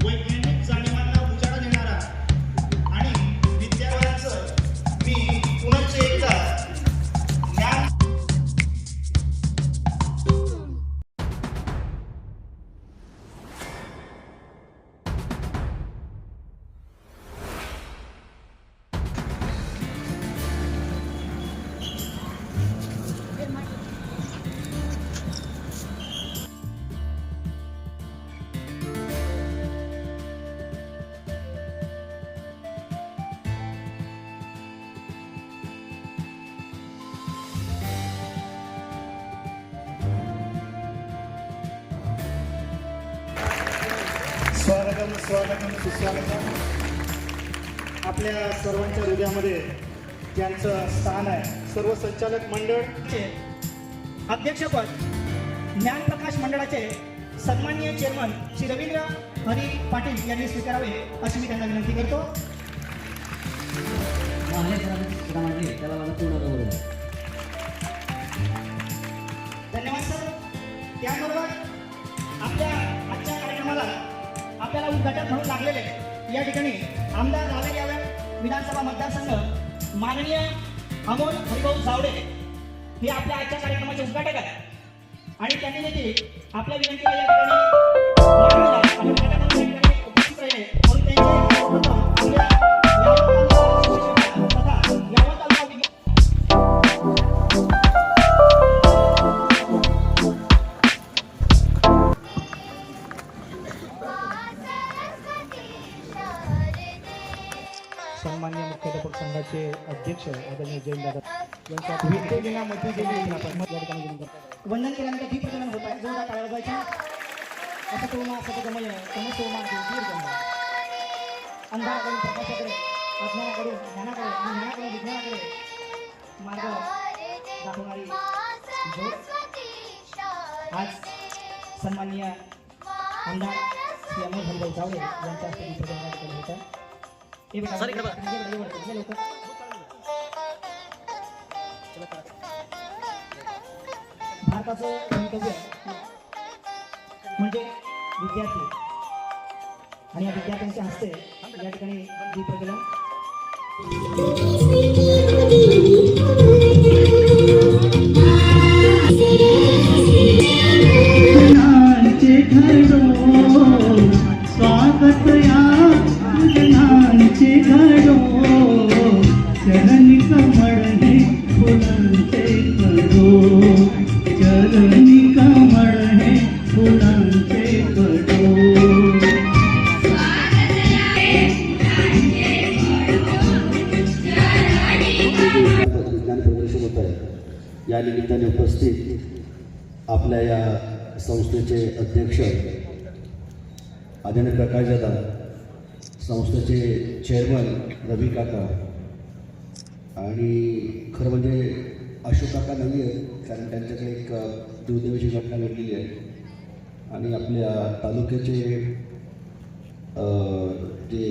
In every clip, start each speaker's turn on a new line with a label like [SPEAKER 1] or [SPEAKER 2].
[SPEAKER 1] वैज्ञानिक जाणीवांना उजाळा देणारा आणि विद्यार्थ्यांचं मी पुनश्च एकदा ज्ञान स्वागतम स्वागतम सुस्वागतम. आपल्या सर्वांच्या हृदयामध्ये ज्यांचं स्थान आहे, सर्व संचालक मंडळ
[SPEAKER 2] अध्यक्षपद ज्ञानप्रकाश मंडळाचे सन्माननीय चेअरमन श्री रवींद्र हरी पाटील यांनी स्वीकारावे अशी मी त्यांना विनंती करतो. धन्यवाद सर. त्याबरोबर आपल्या आजच्या कार्यक्रमाला आपल्याला उद्घाटक म्हणून लागलेले या ठिकाणी आमदार लाले यादव विधानसभा मतदारसंघ माननीय अमोल हरिभाऊ जावडे हे आपल्या आजच्या कार्यक्रमाचे उद्घाटक आहेत आणि त्यांनी देखील आपल्या विनंतीला या ठिकाणी मान दिला आणि उद्घाटनाच्या ठिकाणी उपस्थित राहिले म्हणून त्यांचे सर्वप्रथम आपल्या तथा यावत तालुका विज्ञान
[SPEAKER 1] सन्मान्य मुख्याध्यापक संघाचे अध्यक्ष आदरणीय जयंतदादा यांच्या विद्येविनामती देवी आपण या ठिकाणी विनंती करतो.
[SPEAKER 2] वंदन केल्यानंतर दीपप्रज्वलन होत आहे. जोरदार टाळ्या वाजवायच्या. असं तोमा सतगमय तमसोमा ज्योतिर्गमय. अंधाराकडून प्रकाशाकडे, अज्ञानाकडून ज्ञानाकडे आणि ज्ञानाकडून विज्ञानाकडे मार्ग दाखवणारी ज्योत. आज सन्माननीय आमदार श्री अमोल हरिभाऊ जावडे यांच्या हस्ते दीपप्रज्वलन होत आहे. भारताचं भवितव्य म्हणजे विद्यार्थी आणि या विद्यार्थ्यांच्या हस्ते या ठिकाणी दीपप्रज्वलन.
[SPEAKER 3] स्वागत या ज्ञानचे घडो चरणी कमळ हे फुलांचे कडो चरणी कमळ हे फुलांचे कडो.
[SPEAKER 4] विज्ञान प्रदर्शन होत आहे. या निमित्ताने उपस्थित आपल्या या संस्थेचे अध्यक्ष आदरणीय प्रकाशदादा, संस्थेचे चेअरमन रवी काका आणि खरं म्हणजे अशोक काका नाही आहे, कारण त्यांच्याकडे एक दुर्दैवाची घटना घडलेली आहे आणि आपल्या तालुक्याचे जे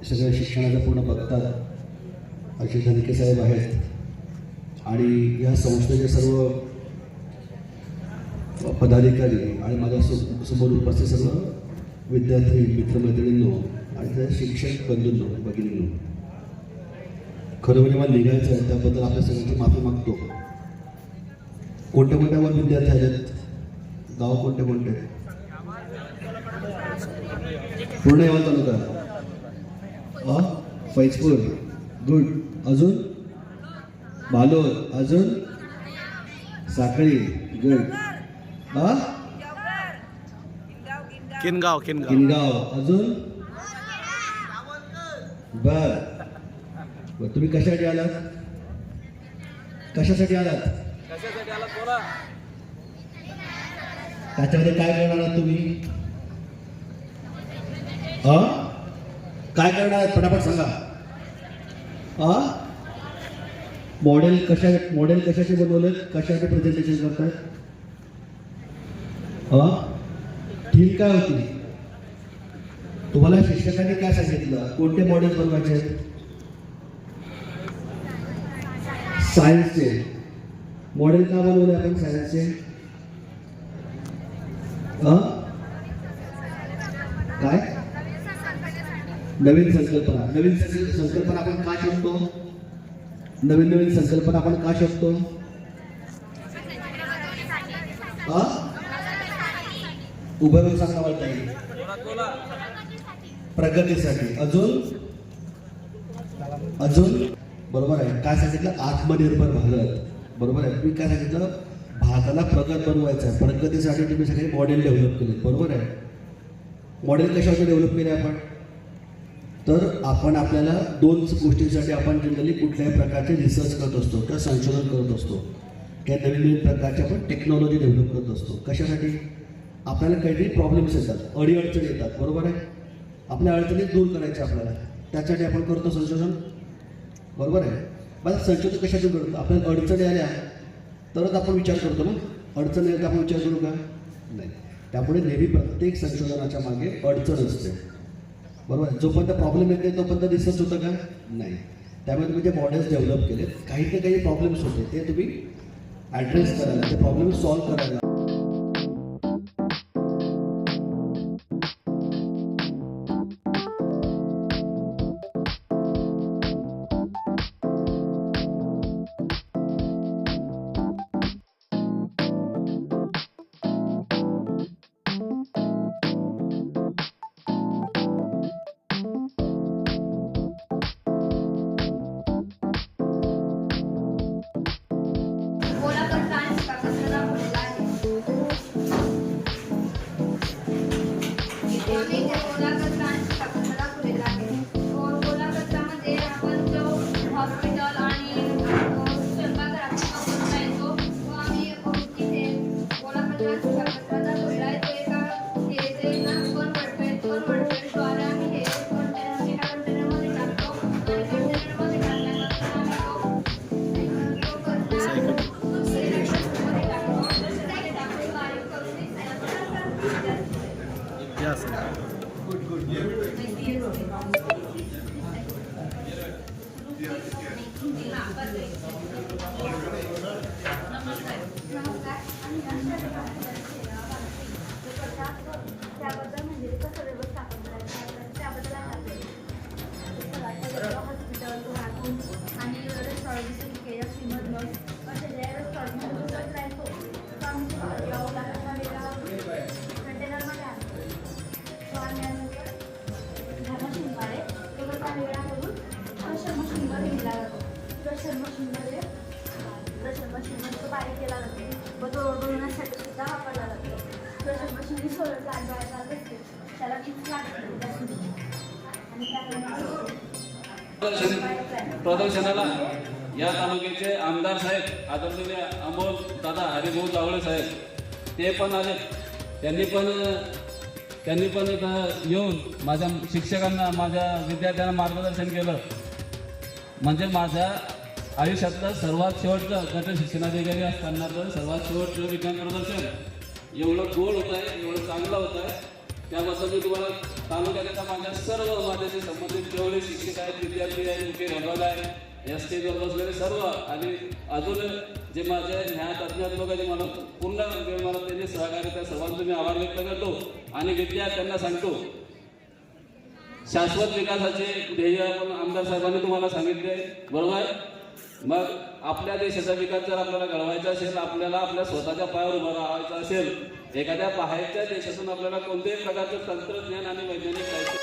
[SPEAKER 4] सगळ्या शिक्षणाचं पूर्ण बघतात असे धनके साहेब आहेत आणि या संस्थेचे सर्व पदाधिकारी आणि माझ्या समोर उपस्थित सर्व विद्यार्थी मित्रमैत्रिणींनो आणि त्या शिक्षक बंधूंनो भगिनींनो, खरं म्हणजे मला लिहायचं आहे, त्याबद्दल आपल्या सगळ्यांची माफी मागतो. कोणत्या कोणत्या वर विद्यार्थी आलेत? गाव कोणते कोणते? पूर्ण यावं तालुका, फैजपूर, गुड. अजून बालोर, अजून साखळी, गुड.
[SPEAKER 5] किनगाव
[SPEAKER 4] किनगाव, अजून बर. तुम्ही कशासाठी आलात? कशासाठी आलात? त्याच्यामध्ये काय करणार आहात तुम्ही? काय करणार आहात फटाफट सांगा. मॉडेल कशाचे बनवले? कशाचे प्रेझेंटेशन करताय? थीम काय होती? तुम्हाला शिक्षकांनी काय सांगितलं? कोणते मॉडेल बनवायचे आहेत? सायन्सचे मॉडेल का बनवले आपण? सायन्सचे काय नवीन संकल्पना आपण का शोधतो? नवीन संकल्पना आपण का शोधतो? उभं राहून सांगा मला ताई. प्रगतीसाठी. अजून बरोबर आहे. काय सांगितलं? आत्मनिर्भर भारत. बरोबर आहे. मी काय सांगितलं? भारताला प्रगत बनवायचं आहे. प्रगतीसाठी तुम्ही सगळे मॉडेल डेव्हलप केले. बरोबर आहे. मॉडेल कशासाठी डेव्हलप केले आपण? तर आपण आपल्याला दोन गोष्टींसाठी आपण जनरली कुठल्याही प्रकारचे रिसर्च करत असतो किंवा संशोधन करत असतो किंवा नवीन प्रकारचे आपण टेक्नॉलॉजी डेव्हलप करत असतो. कशासाठी? आपल्याला काहीतरी प्रॉब्लेम्स येतात, अडीअडचणी येतात. बरोबर आहे. आपल्या अडचणी दूर करायच्या आपल्याला, त्यासाठी आपण करतो संशोधन. बरोबर आहे. मला संशोधन कशासाठी करतो? आपल्याला अडचणी आल्या तरच आपण विचार करतो ना. अडचणी आल्या तर आपण विचार करू का? नाही. त्यामुळे नेहमी प्रत्येक संशोधनाच्या मागे अडचण असते. बरोबर आहे. जोपर्यंत प्रॉब्लेम येते तोपर्यंत रिसर्च होतं का? नाही. त्यामुळे तुम्ही जे मॉडेल्स डेव्हलप केले, काही ते काही प्रॉब्लेम्स होते ते तुम्ही ॲड्रेस करायला, ते प्रॉब्लेम सॉल्व्ह करायला.
[SPEAKER 6] त्याबद्दल म्हणजे कसं व्यवस्थापन करायचं त्याबद्दल हॉस्पिटल राहून आणि रेस्टॉरंट केअर असे रेस्टॉरंटमध्ये राहतो तो आम्ही कंटेनरमध्ये आणतो तो आणल्यानंतर मशीनद्वारे तो कसा वेगळा करून प्रेशर मशीनमध्ये दिला जातो. प्रेशर मशीनमध्ये तो बारीक केला जातो व तो बनवण्यासाठी सुद्धा वापरला जातो. प्रेशर मशीन ही सोलर प्लांटद्वारे चालत असते. त्याला वीज लागते आणि
[SPEAKER 7] प्रदर्शनाला या तालुक्याचे आमदार साहेब आदरणीय अमोल दादा हरिभाऊ जावळे साहेब ते पण आले. त्यांनी पण इथं येऊन माझ्या शिक्षकांना माझ्या विद्यार्थ्यांना मार्गदर्शन केलं. म्हणजे माझ्या आयुष्यातलं सर्वात शेवटचं गट शिक्षणाधिकारी असतानाचं सर्वात शेवटचं विज्ञान प्रदर्शन एवढं गोड होत आहे, एवढं चांगलं होत आहे. त्याबद्दल मी तुम्हाला तालुक्याच्या माझ्या सर्व माझ्याशी संबंधित जेवढे शिक्षक आहेत, विद्यार्थी आहेत, मुख्य विभाग आहे, या स्टेजवर बसलेले सर्व आणि अजून जे माझ्या ह्या तज्ञात लोक आहेत मला पूर्ण वेळ मला त्यांनी सहकार्य त्या सर्वांचं मी आभार व्यक्त करतो आणि विद्यार्थ्यांना सांगतो शाश्वत विकासाचे ध्येय आपण आमदार साहेबांनी तुम्हाला सांगितले. बरोबर आहे. मग आपल्या देशाचा विकास जर आपल्याला घडवायचा असेल, आपल्याला आपल्या स्वतःच्या पायावर उभं राहायचं असेल, एखाद्या बाहेरच्या देशातून आपल्याला कोणत्याही प्रकारचं तंत्रज्ञान आणि वैज्ञानिक साहित्य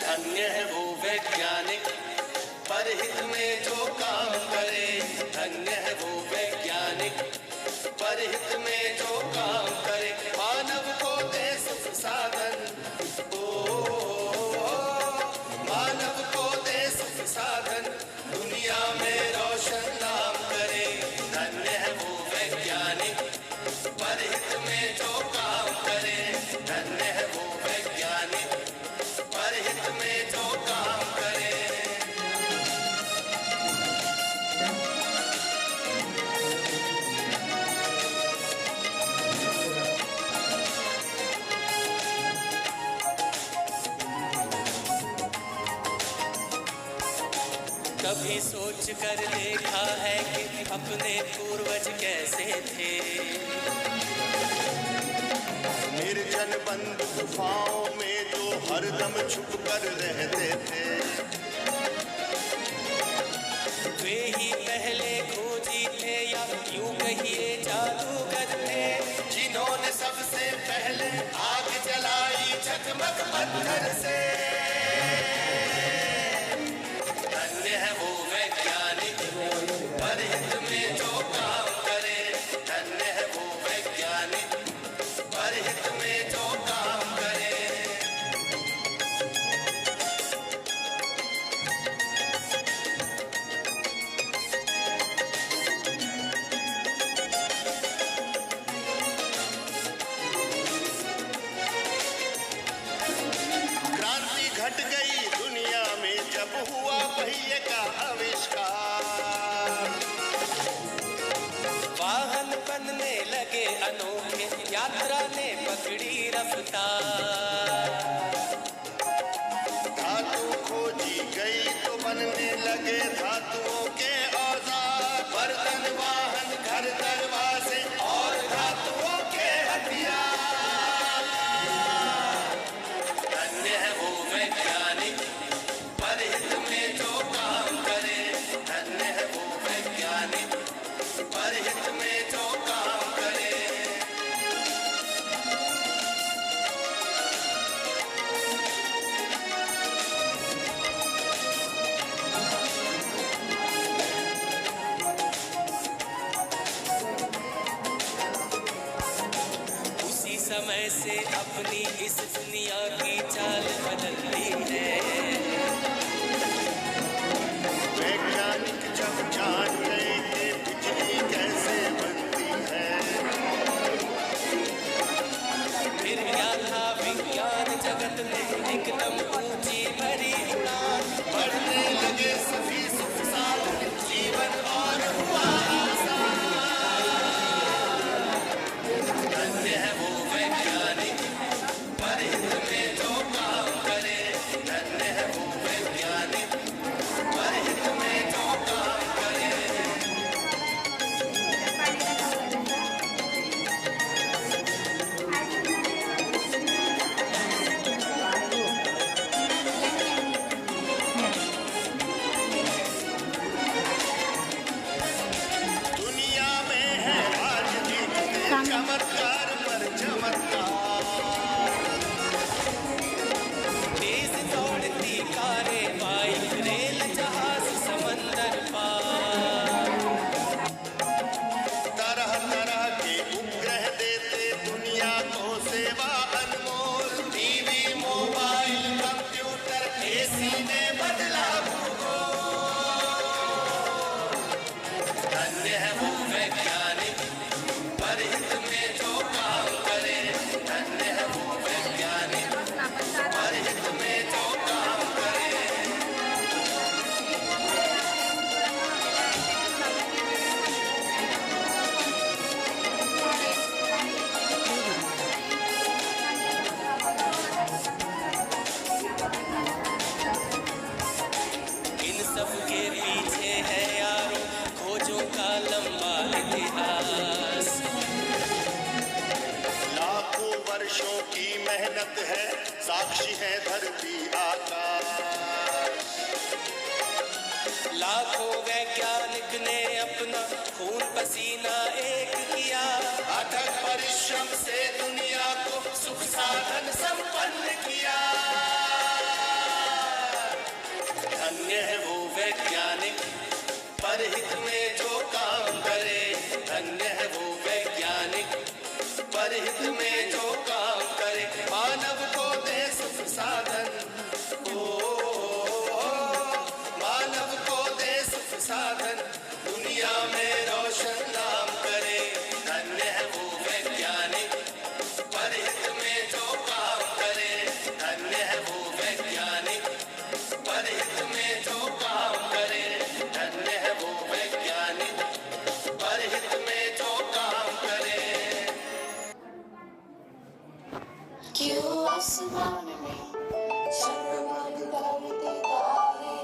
[SPEAKER 8] धन्य है वो वैज्ञानिक परहित में जो काम करे. धन्य है वो वैज्ञानिक परहित में जो काम करे. मानव को दे सुख साधन, मानव को दे सुख साधन, दुनिया में रोशन नाम करे. धन्य है वो वैज्ञानिक परहित में जो काम करे. धन्य है वो वैज्ञानिक परहित में जो काम करे. कभी सोच कर देखा है कि अपने पूर्वज कैसे थे। निर्जन बंद गुफाओं में जो हरदम छुप कर रहते थे, वे ही पहले खोजी थे या यूं कहिए जादूगर थे, जिन्होंने सबसे पहले आग जलाई झकमक पत्थर से। धन्य है वो वैज्ञानिक परहित में जो काम करे, धन्य है वो वैज्ञानिक परहित में जो काम करे। क्रांति घट गई दुनिया में जब हुआ पहिए का आविष्कार, वाहन बनने लगे अनोखे, यात्रा ने पकड़ी रफ्तार। धातु खोजी गई तो बनने लगे धातुओं के औजार, बर्तन वाहन घर दरवाजे और धातुओं के हथियार। धन्य है वो वैज्ञानिक परहित में जो काम करे, धन्य है वो वैज्ञानिक परहित में जो काम करे। उसी समय से अपनी इस दुनिया की चाल बदलती है। वैज्ञानिक जब जान गए कि बिजली कैसे बनती है, फिर क्या था विज्ञान जगत में एकदम ऊंची भरी उड़ान, बढ़ने लगे सभी सुख साधन, जीवन और हुआ आसान। धन्य है वो वैज्ञानिक परहित में जो काम करे, धन्य है वो वैज्ञानिक परहित में जो काम करे। दुनिया में है आज भी चमत्कार पर चमत्कार, तेज दौड़ती कारें, बाइक, रेल, जहाज, समंदर पार, तरह तरह के उपग्रह देते दुनिया को सेवा अनमोल, टीवी, मोबाइल, कंप्यूटर, एसी ने बदला भूगोल। धन्य है वो वैज्ञानिक परहित में जो काम करे, धन्य है वो वैज्ञानिक परहित में जो काम करे। इन सब के पीछे है यारों खोजों का लंबा इतिहास, लाखों वर्षों की मेहनत है, साक्षी है धरती आकाश। लाखों वैज्ञानिक ने अपना खून पसीना एक किया, अथक परिश्रम से दुनिया को सुख साधन संपन्न किया। धन्य है वो वैज्ञानिक परहित में जो काम करे, धन्य है वो वैज्ञानिक परहित में जो काम करे। मानव को दे सुख साधन, ओ मानव को दे सुख साधन, दुनिया में रोशन नाम करे। धन्य है वो वैज्ञानिक परहित में जो काम करे, धन्य है वो वैज्ञानिक परहित में जो काम करे, धन्य है वो वैज्ञानिक परहित में जो काम करे।
[SPEAKER 9] क्यों आसमान में चंद्रमा दिखाई देता है,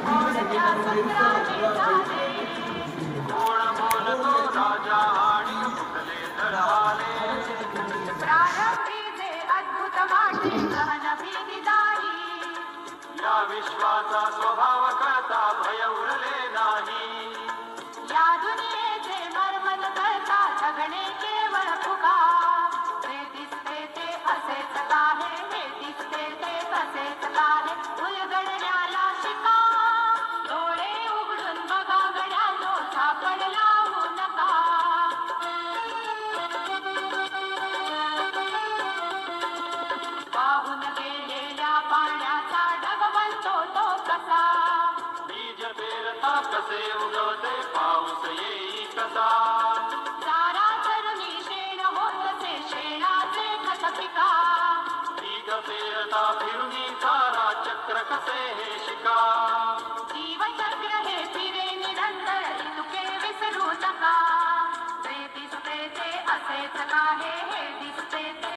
[SPEAKER 6] भावल्या सुंदराचे झाले